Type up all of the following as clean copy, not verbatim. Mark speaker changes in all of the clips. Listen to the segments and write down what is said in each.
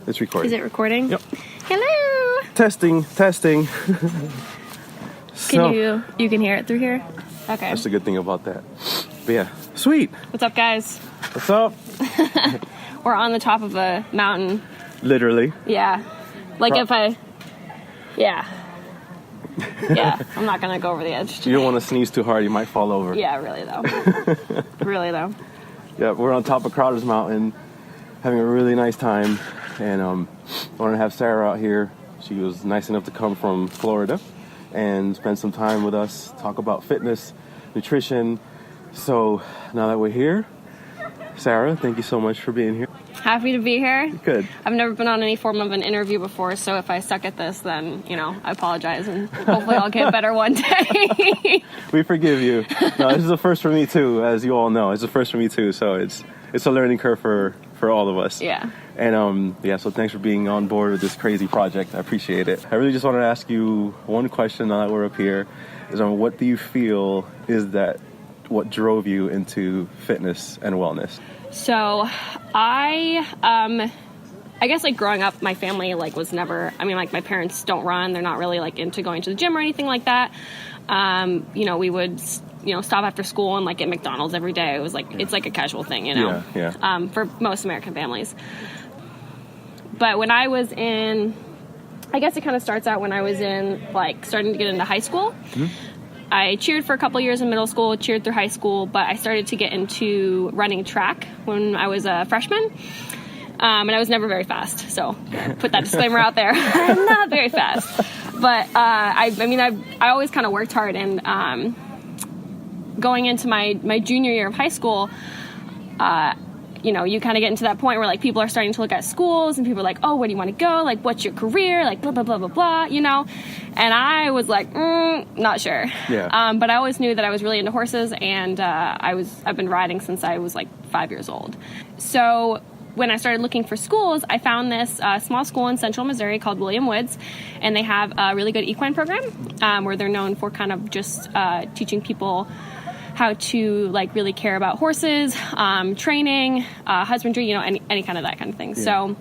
Speaker 1: It's recording.
Speaker 2: Is it recording?
Speaker 1: Yep.
Speaker 2: Hello.
Speaker 1: Testing.
Speaker 2: Can you can hear it through here? Okay.
Speaker 1: That's the good thing about that. But yeah, sweet.
Speaker 2: What's up, guys?
Speaker 1: What's up?
Speaker 2: We're on the top of a mountain.
Speaker 1: Literally.
Speaker 2: Yeah. Yeah, I'm not gonna go over the edge today.
Speaker 1: You don't want to sneeze too hard, you might fall over.
Speaker 2: Yeah, really though.
Speaker 1: Yeah, we're on top of Crowder's Mountain, having a really nice time, and I wanted to have Sarah out here. She was nice enough to come from Florida and spend some time with us, talk about fitness, nutrition. So now that we're here, Sarah, thank you so much for being here.
Speaker 2: Happy to be here.
Speaker 1: Good.
Speaker 2: I've never been on any form of an interview before, so if I suck at this, then, I apologize, and hopefully I'll get better one day.
Speaker 1: We forgive you. No, this is a first for me too, as you all know. It's a first for me too, so it's a learning curve for all of us.
Speaker 2: Yeah.
Speaker 1: And so thanks for being on board with this crazy project. I appreciate it. I really just wanted to ask you one question now that we're up here, is what do you feel is that what drove you into fitness and wellness?
Speaker 2: So I guess growing up, my family was never, my parents don't run. They're not really into going to the gym or anything like that. We would, stop after school and get McDonald's every day. It was it's a casual thing,
Speaker 1: Yeah.
Speaker 2: For most American families. But when I was in, I guess it kind of starts out when I was in starting to get into high school. Mm-hmm. I cheered for a couple years in middle school, cheered through high school, but I started to get into running track when I was a freshman. And I was never very fast, so put that disclaimer out there. I'm not very fast. But I always kind of worked hard, and going into my junior year of high school, you kind of get into that point where people are starting to look at schools, and people are like, oh, where do you want to go? What's your career? Blah, blah, blah, blah, blah, And I was not sure.
Speaker 1: Yeah.
Speaker 2: But I always knew that I was really into horses, and I've been riding since I was 5 years old. So when I started looking for schools, I found this small school in central Missouri called William Woods, and they have a really good equine program where they're known for kind of just teaching people how to really care about horses, training, husbandry, any kind of that kind of thing.
Speaker 1: Yeah.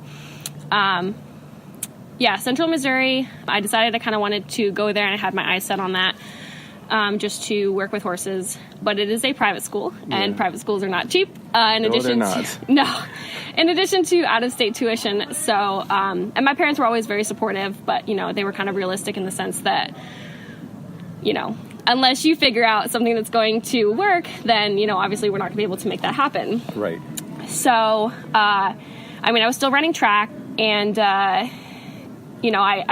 Speaker 2: So, central Missouri, I decided I kind of wanted to go there, and I had my eyes set on that just to work with horses. But it is a private school, and private schools are not cheap. In addition to out-of-state tuition. So, and my parents were always very supportive, but, they were kind of realistic in the sense that, unless you figure out something that's going to work, then, obviously we're not going to be able to make that happen.
Speaker 1: Right.
Speaker 2: So, I was still running track, and, I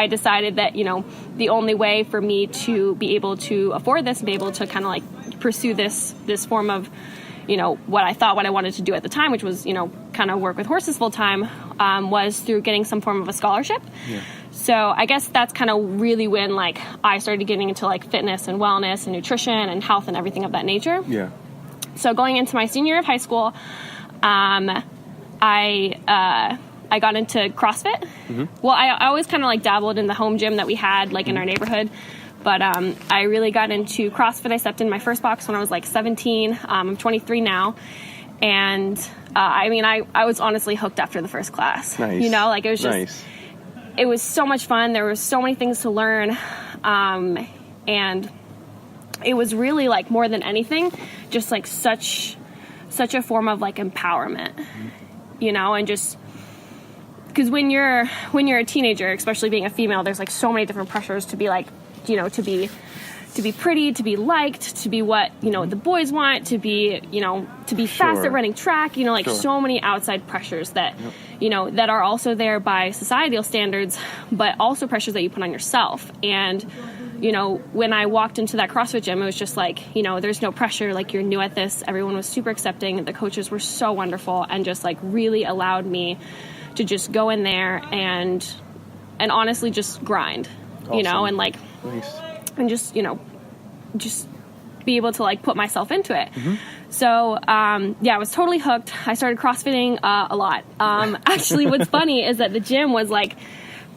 Speaker 2: decided that, the only way for me to be able to afford this and be able to kind of pursue this form of, what I wanted to do at the time, which was, kind of work with horses full time, was through getting some form of a scholarship.
Speaker 1: Yeah.
Speaker 2: So I guess that's kind of really when I started getting into fitness and wellness and nutrition and health and everything of that nature.
Speaker 1: Yeah.
Speaker 2: So going into my senior year of high school, I got into CrossFit. Mm-hmm. Well, I always kind of dabbled in the home gym that we had in our neighborhood. But I really got into CrossFit. I stepped in my first box when I was 17. I'm 23 now. And I was honestly hooked after the first class.
Speaker 1: Nice.
Speaker 2: It was just,
Speaker 1: nice.
Speaker 2: It was so much fun. There were so many things to learn. And it was really more than anything, just such a form of empowerment, mm-hmm. And just, because when you're a teenager, especially being a female, there's so many different pressures to be to be pretty, to be liked, to be what, the boys want, to be fast at running track,
Speaker 1: Sure.
Speaker 2: So many outside pressures that, that are also there by societal standards, but also pressures that you put on yourself. And, when I walked into that CrossFit gym, it was just there's no pressure, you're new at this. Everyone was super accepting. The coaches were so wonderful and just really allowed me to just go in there and honestly just grind,
Speaker 1: awesome.
Speaker 2: And
Speaker 1: nice.
Speaker 2: And just, just be able to put myself into it.
Speaker 1: Mm-hmm.
Speaker 2: So, I was totally hooked. I started CrossFitting a lot. Actually, what's funny is that the gym was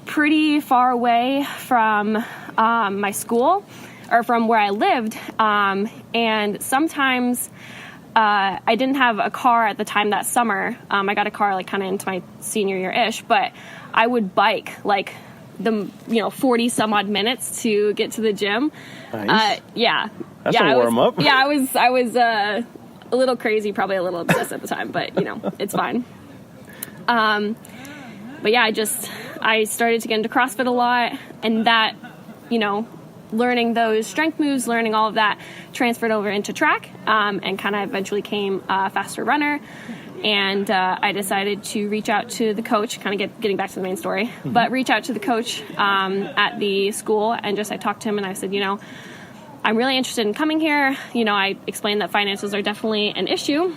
Speaker 2: pretty far away from my school or from where I lived. And sometimes I didn't have a car at the time that summer. I got a car like kind of into my senior year-ish, but I would bike like 40 some odd minutes to get to the gym.
Speaker 1: Nice.
Speaker 2: Yeah.
Speaker 1: That's a warm up.
Speaker 2: Yeah, I was a little crazy, probably a little obsessed at the time, but it's fine. But yeah, I started to get into CrossFit a lot, and that, learning those strength moves, learning all of that transferred over into track, and kind of eventually became a faster runner. And I decided to reach out to the coach, kind of getting back to the main story, but reach out to the coach at the school, and I talked to him, and I said, I'm really interested in coming here. I explained that finances are definitely an issue.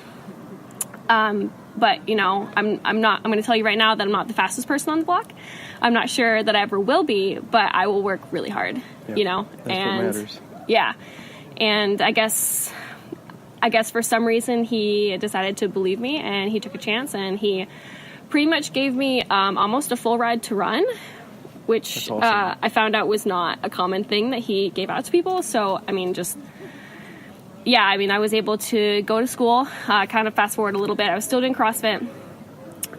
Speaker 2: But, I'm going to tell you right now that I'm not the fastest person on the block. I'm not sure that I ever will be, but I will work really hard,
Speaker 1: That's what matters.
Speaker 2: Yeah. And I guess for some reason he decided to believe me, and he took a chance, and he pretty much gave me almost a full ride to run, which
Speaker 1: awesome.
Speaker 2: I found out was not a common thing that he gave out to people. So, I was able to go to school, kind of fast forward a little bit. I was still doing CrossFit.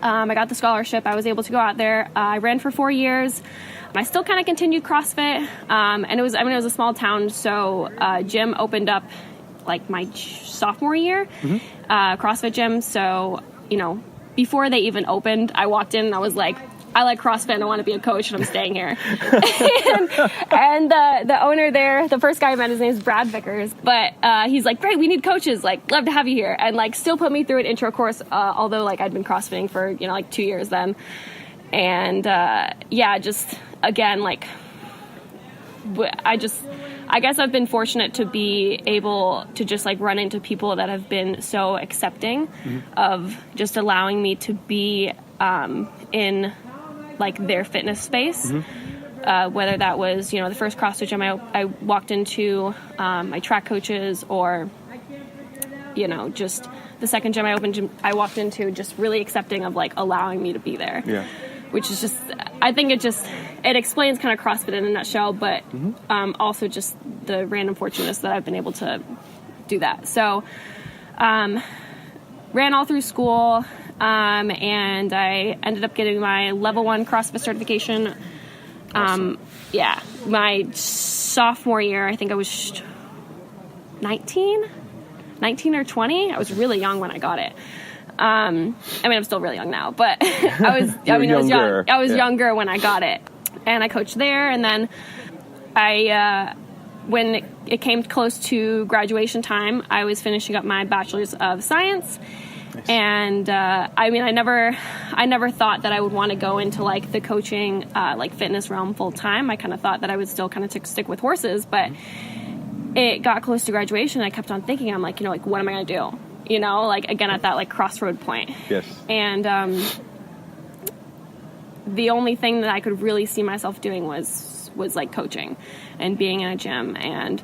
Speaker 2: I got the scholarship. I was able to go out there. I ran for 4 years. I still kind of continued CrossFit. And it was a small town. So, gym opened up like my sophomore year, CrossFit gym. So, before they even opened, I walked in and I was like, I like CrossFit and I want to be a coach and I'm staying here. and the owner there, the first guy I met, his name is Brad Vickers, but he's like, great, we need coaches, like, love to have you here. And like still put me through an intro course, although like I'd been CrossFitting for, 2 years then. And again, like, I guess I've been fortunate to be able to just like run into people that have been so accepting of just allowing me to be in like their fitness space, whether that was, the first CrossFit gym I walked into, my track coaches, or, just the second gym I walked into, just really accepting of like allowing me to be there.
Speaker 1: Yeah.
Speaker 2: Which is just, I think it explains kind of CrossFit in a nutshell, but also just the random fortunateness that I've been able to do that. So, ran all through school, and I ended up getting my level 1 CrossFit certification.
Speaker 1: Awesome.
Speaker 2: My sophomore year, I think I was 19 or 20. I was really young when I got it. I'm still really young now, but I was young. I was younger when I got it, and I coached there. And then when it came close to graduation time, I was finishing up my bachelor's of science. Nice. And I never thought that I would want to go into like the coaching, like fitness realm full time. I kind of thought that I would still kind of stick with horses, but it got close to graduation. I kept on thinking, I'm like, what am I going to do? Like again at that like crossroad point.
Speaker 1: Yes.
Speaker 2: And the only thing that I could really see myself doing was like coaching and being in a gym and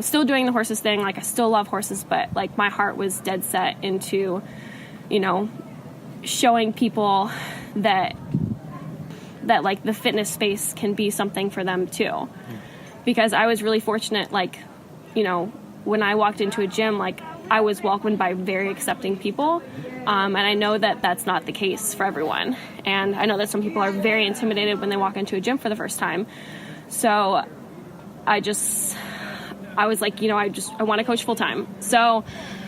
Speaker 2: still doing the horses thing. Like I still love horses, but like my heart was dead set into showing people that like the fitness space can be something for them too. Because I was really fortunate, like when I walked into a gym, like I was welcomed by very accepting people, and I know that that's not the case for everyone. And I know that some people are very intimidated when they walk into a gym for the first time. So I was like, I want to coach full time. So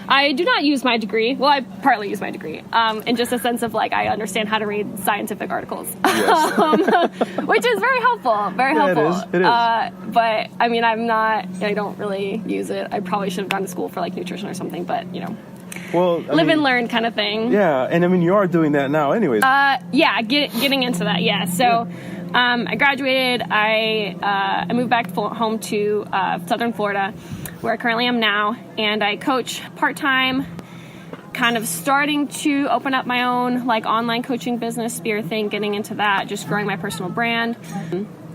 Speaker 2: I do not use my degree. Well, I partly use my degree, in just a sense of like I understand how to read scientific articles,
Speaker 1: yes.
Speaker 2: Which is very helpful. Very helpful.
Speaker 1: It is.
Speaker 2: But I don't really use it. I probably should have gone to school for like nutrition or something, but live and learn kind of thing.
Speaker 1: Yeah, and you are doing that now, anyways.
Speaker 2: Getting into that. Yeah. So, I graduated. I moved back home to Southern Florida, where I currently am now, and I coach part-time, kind of starting to open up my own like online coaching business, Spear thing, getting into that, just growing my personal brand,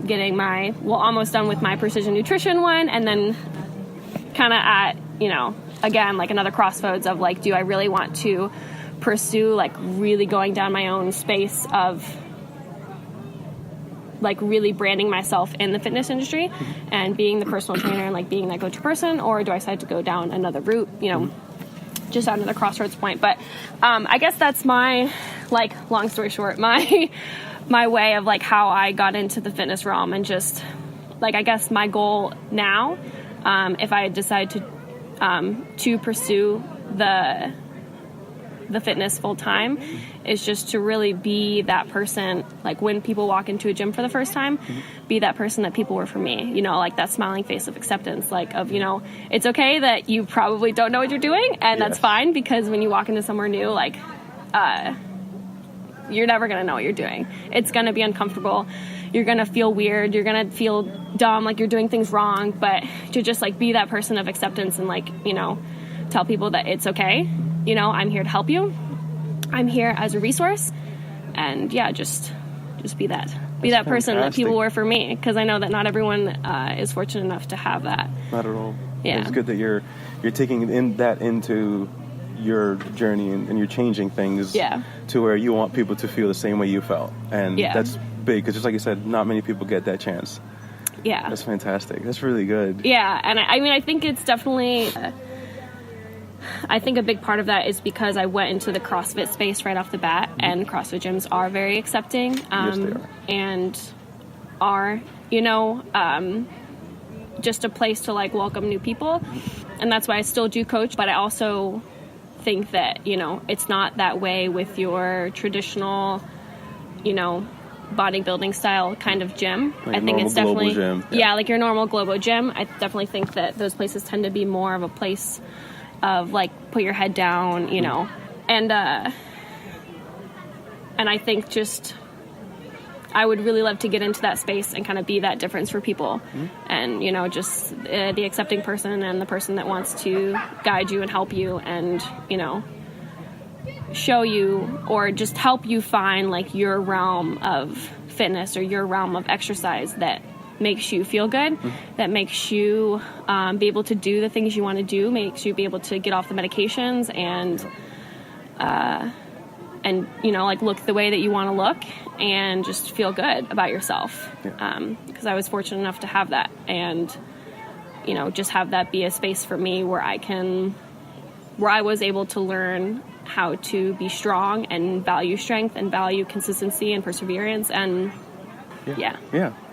Speaker 2: getting almost done with my precision nutrition one, and then kind of at, again, like another crossroads of like, do I really want to pursue like really going down my own space of like really branding myself in the fitness industry and being the personal trainer and like being that go-to person, or do I decide to go down another route, just out of the crossroads point. But I guess that's my, like, long story short, my way of, like, how I got into the fitness realm. And just, like, I guess my goal now, if I decide to pursue the fitness full time, is just to really be that person, like when people walk into a gym for the first time, be that person that people were for me, you know, like that smiling face of acceptance, like of, you know, it's okay that you probably don't know what you're doing, and that's fine, because when you walk into somewhere new, like you're never going to know what you're doing. It's going to be uncomfortable. You're going to feel weird. You're going to feel dumb, like you're doing things wrong, but to just like be that person of acceptance and, like, you know, tell people that it's okay. You know, I'm here to help you. I'm here as a resource. And yeah, just be that. Be that person that people were for me, because I know that not everyone is fortunate enough to have that.
Speaker 1: Not at all.
Speaker 2: Yeah.
Speaker 1: It's good that you're taking that into your journey, and you're changing things to where you want people to feel the same way you felt. And that's big, because just like you said, not many people get that chance.
Speaker 2: Yeah.
Speaker 1: That's fantastic. That's really good.
Speaker 2: Yeah, and I mean, I think it's definitely... I think a big part of that is because I went into the CrossFit space right off the bat, and CrossFit gyms are very accepting.
Speaker 1: Yes, they are.
Speaker 2: And are, you know, just a place to, like, welcome new people. And that's why I still do coach, but I also think that, you know, it's not that way with your traditional, you know, bodybuilding style kind of gym.
Speaker 1: Like
Speaker 2: I think it's definitely
Speaker 1: gym.
Speaker 2: Yeah, like your normal Globo gym. I definitely think that those places tend to be more of a place of, like, put your head down, you know, and I think just I would really love to get into that space and kind of be that difference for people, and, you know, just the accepting person and the person that wants to guide you and help you and, you know, show you or just help you find, like, your realm of fitness or your realm of exercise that makes you feel good, that makes you be able to do the things you want to do, makes you be able to get off the medications and you know, like, look the way that you want to look and just feel good about yourself. Because I was fortunate enough to have that, and, you know, just have that be a space for me where I was able to learn how to be strong and value strength and value consistency and perseverance and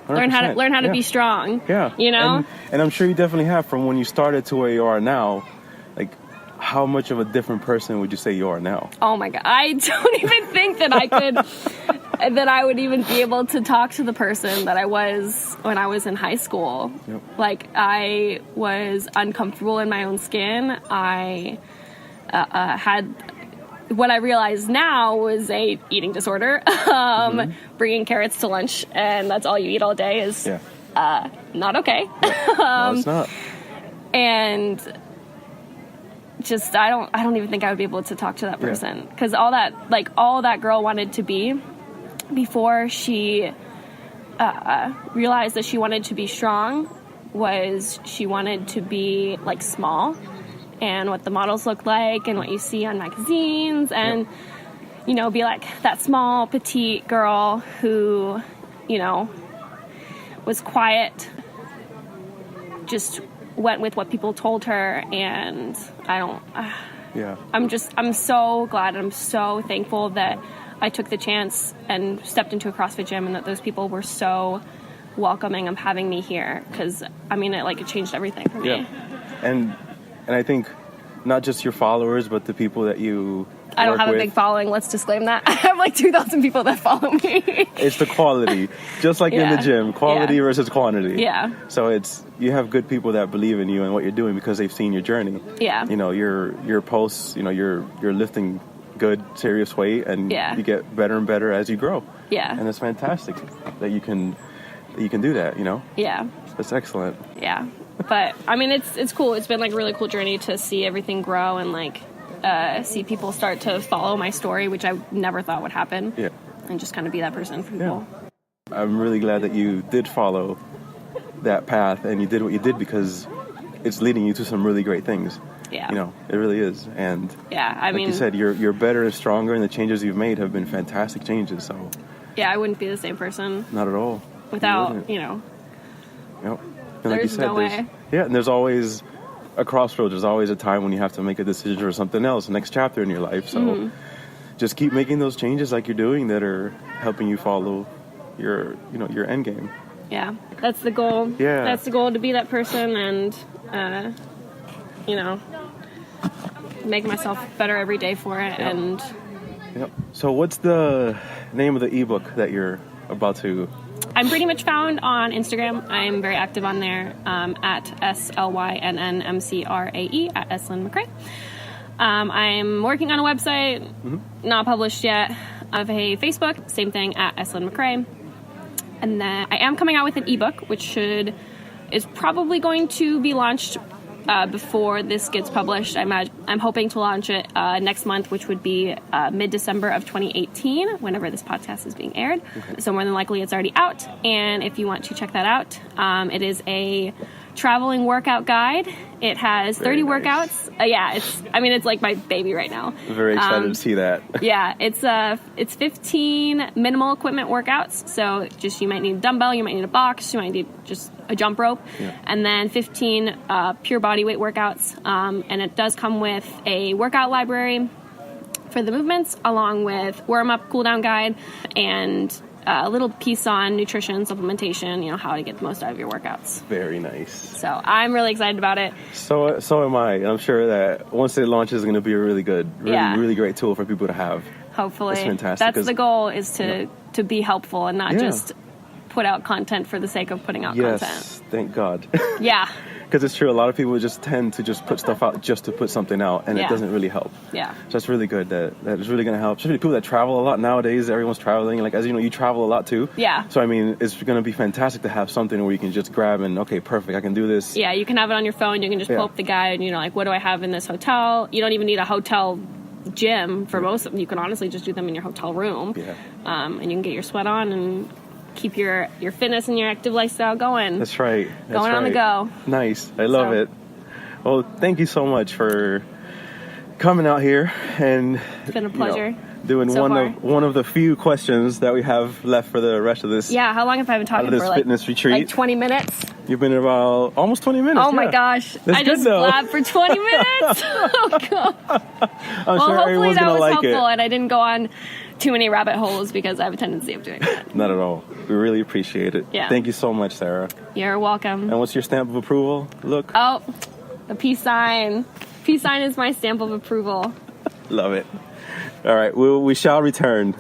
Speaker 2: learn how to be strong. Yeah. You know?
Speaker 1: And I'm sure you definitely have, from when you started to where you are now. Like, how much of a different person would you say you are now?
Speaker 2: Oh my God. I don't even think that I could, that I would even be able to talk to the person that I was when I was in high school.
Speaker 1: Yep.
Speaker 2: Like, I was uncomfortable in my own skin. I had... What I realize now was a eating disorder. Bringing carrots to lunch and that's all you eat all day is not okay.
Speaker 1: No, it's not.
Speaker 2: And just I don't even think I would be able to talk to that person, because all that girl wanted to be before she realized that she wanted to be strong was she wanted to be, like, small. And what the models look like and what you see on magazines, and, you know, be like that small, petite girl who, you know, was quiet, just went with what people told her, and I'm so glad, I'm so thankful that I took the chance and stepped into a CrossFit gym, and that those people were so welcoming of having me here, because, I mean, it changed everything for me.
Speaker 1: And I think not just your followers, but the people that you
Speaker 2: I don't have a big following, let's disclaim that. I have like 2,000 people that follow me.
Speaker 1: It's the quality. Just like in the gym, quality versus quantity.
Speaker 2: Yeah.
Speaker 1: So you have good people that believe in you and what you're doing because they've seen your journey.
Speaker 2: Yeah.
Speaker 1: You know, your posts, you know, you're lifting good, serious weight, and you get better and better as you grow. Yeah. And it's fantastic that you can do that, you know? Yeah. That's excellent.
Speaker 2: Yeah. But I mean, it's cool. It's been like a really cool journey to see everything grow and like see people start to follow my story, which I never thought would happen. Yeah. And just kind of be that person for people.
Speaker 1: Yeah. I'm really glad that you did follow that path and you did what you did, because it's leading you to some really great things. Yeah. You know, it really is. And I mean, you said, you're better and stronger, and the changes you've made have been fantastic changes. So
Speaker 2: yeah, I wouldn't be the same person.
Speaker 1: Not at all.
Speaker 2: Without, you know.
Speaker 1: Yep. And like you said,
Speaker 2: no way.
Speaker 1: Yeah, and there's always a crossroads. There's always a time when you have to make a decision or something else, next chapter in your life. So just keep making those changes like you're doing that are helping you follow your end game.
Speaker 2: Yeah, that's the goal.
Speaker 1: Yeah.
Speaker 2: That's the goal, to be that person and, make myself better every day for it.
Speaker 1: Yeah.
Speaker 2: And
Speaker 1: Yep. So what's the name of the ebook that you're about to...
Speaker 2: I'm pretty much found on Instagram. I'm very active on there at SLYNNMCRAE at Eslyn McRae. I'm working on a website, not published yet. I have a Facebook, same thing, at Eslyn McRae. And then I am coming out with an ebook, which is probably going to be launched before this gets published. I'm hoping to launch it next month, which would be mid-December of 2018, whenever this podcast is being aired. Okay. So more than likely it's already out. And if you want to check that out, it is a traveling workout guide. It has 30 workouts. It's like my baby right now.
Speaker 1: Very excited to see that.
Speaker 2: Yeah, it's 15 minimal equipment workouts. So just, you might need a dumbbell, you might need a box, you might need just a jump rope, and then 15 pure body weight workouts. And it does come with a workout library for the movements, along with warm-up, cool-down guide, and a little piece on nutrition, supplementation, how to get the most out of your workouts.
Speaker 1: Very nice.
Speaker 2: So I'm really excited about it.
Speaker 1: So am I. And I'm sure that once it launches, it's going to be a really good, really great tool for people to have.
Speaker 2: Hopefully.
Speaker 1: It's fantastic.
Speaker 2: That's the goal, is to be helpful and not just put out content for the sake of putting out content.
Speaker 1: Yes, thank God.
Speaker 2: Yeah.
Speaker 1: Because it's true, a lot of people just tend to just put stuff out just to put something out, and it doesn't really help.
Speaker 2: Yeah.
Speaker 1: So it's really good that it's really going to help. Especially people that travel a lot nowadays. Everyone's traveling. Like, as you know, you travel a lot too.
Speaker 2: Yeah.
Speaker 1: So, I mean, it's going to be fantastic to have something where you can just grab and, okay, perfect, I can do this.
Speaker 2: Yeah, you can have it on your phone. You can just pull up the guide, and, what do I have in this hotel? You don't even need a hotel gym for most of them. You can honestly just do them in your hotel room.
Speaker 1: Yeah.
Speaker 2: And you can get your sweat on and keep your fitness and your active lifestyle going.
Speaker 1: That's right.
Speaker 2: Going on the go.
Speaker 1: Nice. I love it. Well, thank you so much for coming out here and
Speaker 2: it's been a pleasure.
Speaker 1: Doing
Speaker 2: so
Speaker 1: one of the few questions that we have left for the rest of this.
Speaker 2: Yeah, how long have I been talking for?
Speaker 1: Fitness retreat.
Speaker 2: Like 20 minutes.
Speaker 1: You've been about almost 20 minutes.
Speaker 2: Oh my gosh.
Speaker 1: That's
Speaker 2: I just blabbed for 20 minutes. Oh god.
Speaker 1: I'm sure
Speaker 2: hopefully that was
Speaker 1: like
Speaker 2: helpful and I didn't go on too many rabbit holes, because I have a tendency of doing that.
Speaker 1: Not at all. We really appreciate it.
Speaker 2: Yeah.
Speaker 1: Thank you so much, Sarah.
Speaker 2: You're welcome.
Speaker 1: And what's your stamp of approval? Look.
Speaker 2: Oh, the peace sign. Peace sign is my stamp of approval.
Speaker 1: Love it. All right, we shall return.